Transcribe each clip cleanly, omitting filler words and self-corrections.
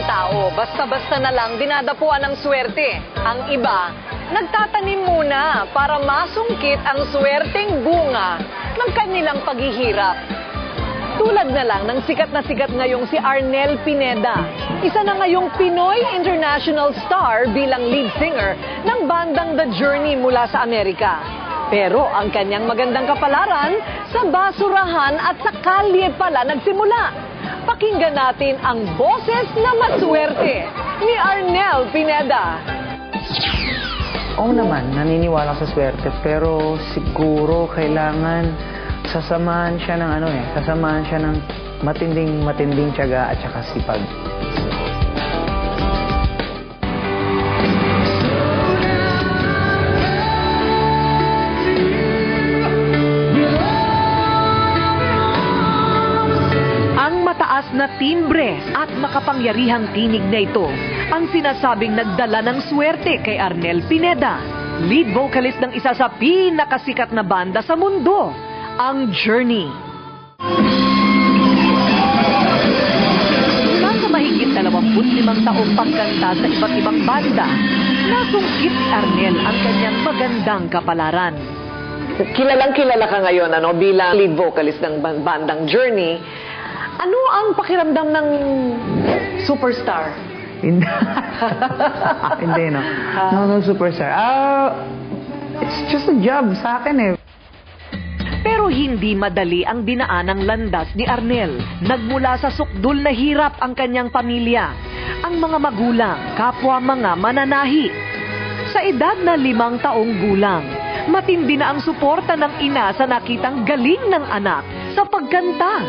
tao, basta-basta na lang dinadapuan ng swerte. Ang iba, nagtatanim muna para masungkit ang swerteng bunga ng kanilang paghihirap. Tulad na lang ng sikat na sikat ngayong si Arnel Pineda. Isa na ngayong Pinoy International Star bilang lead singer ng bandang The Journey mula sa Amerika. Pero ang kanyang magandang kapalaran, sa basurahan at sa kalye pala nagsimula. Pakinggan natin ang boses na maswerte ni Arnel Pineda. Oo naman, naniniwala sa swerte, pero siguro kailangan sasamahan siya ng sasamahan siya ng matinding tiyaga at saka sipag. Na timbre at makapangyarihang tinig na ito ang sinasabing nagdala ng swerte kay Arnel Pineda, lead vocalist ng isa sa pinakasikat na banda sa mundo, ang Journey. Nasa mahigit 25 taong pagkanta sa iba't ibang banda, nasungkit Arnel ang kanyang magandang kapalaran. Kilalang-kilala ka ngayon bilang lead vocalist ng bandang Journey. Ano ang pakiramdam ng superstar? Hindi. Hindi, no. No, superstar. It's just a job sa akin eh. Pero hindi madali ang dinaanang landas ni Arnel. Nagmula sa sukdul na hirap ang kanyang pamilya, ang mga magulang, kapwa mga mananahi. Sa edad na 5 taong gulang, matindi na ang suporta ng ina sa nakitang galing ng anak sa pagkanta.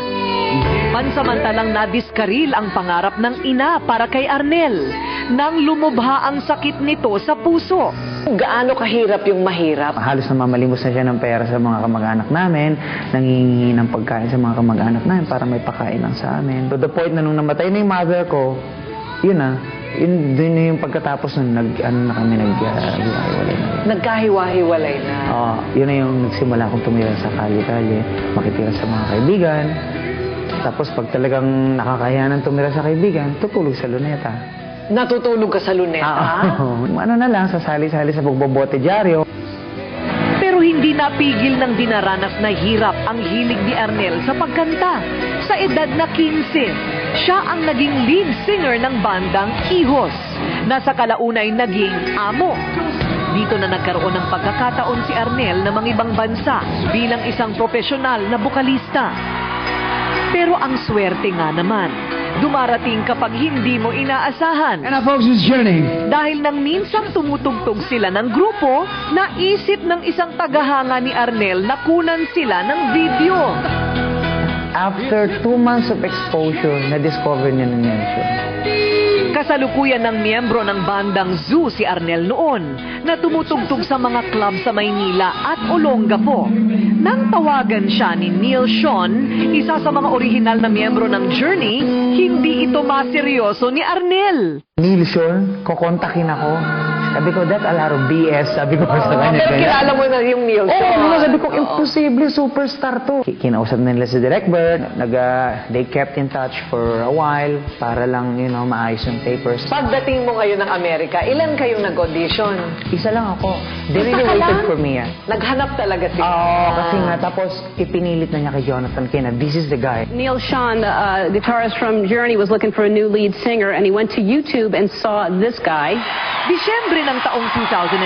Pansamantalang nadiskaril ang pangarap ng ina para kay Arnel nang lumubha ang sakit nito sa puso. Gaano kahirap yung mahirap? Halos namamalimos na siya ng pera sa mga kamag-anak namin, nangingi ng pagkain sa mga kamag-anak namin para may pakain lang sa amin. To the point na nung namatay na yung mother ko, yun na yung pagkatapos nun, naghiwa-hiwalay na. Nagkahiwa-hiwalay na? Oo, yun na yung nagsimula akong tumira sa kalye-kalye, makitira sa mga kaibigan. Tapos pag talagang nakakayanan tumira sa kaibigan, tutulog sa luneta. Natutulog ka sa luneta? Ano na lang, sasali-sali sa pagbobote dyaryo. Pero hindi napigil ng dinaranas na hirap ang hilig ni Arnel sa pagkanta. Sa edad na 15, siya ang naging lead singer ng bandang Ihos, na sa kalaunay naging amo. Dito na nagkaroon ng pagkakataon si Arnel na mangibang bansa bilang isang profesional na bokalista. Pero ang swerte nga naman, dumarating kapag hindi mo inaasahan. And our folks, is Journey. Dahil nang minsang tumutugtog sila ng grupo, naisip ng isang tagahanga ni Arnel na kunan sila ng video. After 2 months of exposure, na-discover niya ng Nelson. Kasalukuyan ng miyembro ng bandang Zoo si Arnel noon na tumutugtog sa mga club sa Maynila at Olongapo. Nang tawagan siya ni Neil Sean, isa sa mga orihinal na miyembro ng Journey, hindi ito maseryoso ni Arnel. Neil Sean, kukontakin ako. Sabi ko, that's a lot of BS. Sabi ko sa kanya. Pero kilala mo na yung Neil Sean. Oo, sabi ko, imposible, superstar to. Kinausap na nila si Direk Bert. They kept in touch for a while para lang, maayos yung papers. Pagdating mo ngayon ng Amerika, ilan kayong nag-audition? Isa lang ako. They really waited for me. Naghanap talaga sila. Oo, kasi nga, tapos ipinilit na niya kay Jonathan Kena, this is the guy. Neil Sean, the guitarist from Journey, was looking for a new lead singer, and he went to YouTube and saw this guy. Disyembre ng taong 2007,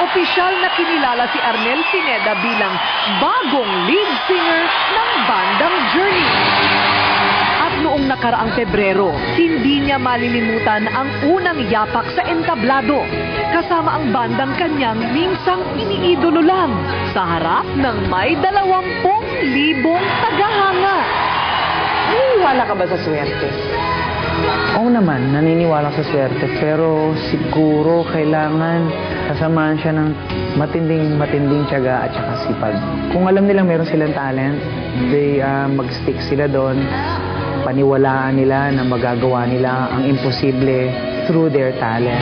opisyal na kinilala si Arnel Pineda bilang bagong lead singer ng bandang Journey. At noong nakaraang Pebrero, hindi niya malilimutan ang unang yapak sa entablado, kasama ang bandang kanyang minsang iniidolo lang, sa harap ng may 20,000 tagahanga. Naniniwala ka ba sa swerte? Oo naman, naniniwala sa swerte, pero siguro kailangan sasamahan siya ng matinding tiyaga at saka sipag. Kung alam nilang meron silang talent, mag-stick sila doon, paniwalaan nila na magagawa nila ang imposible through their talent.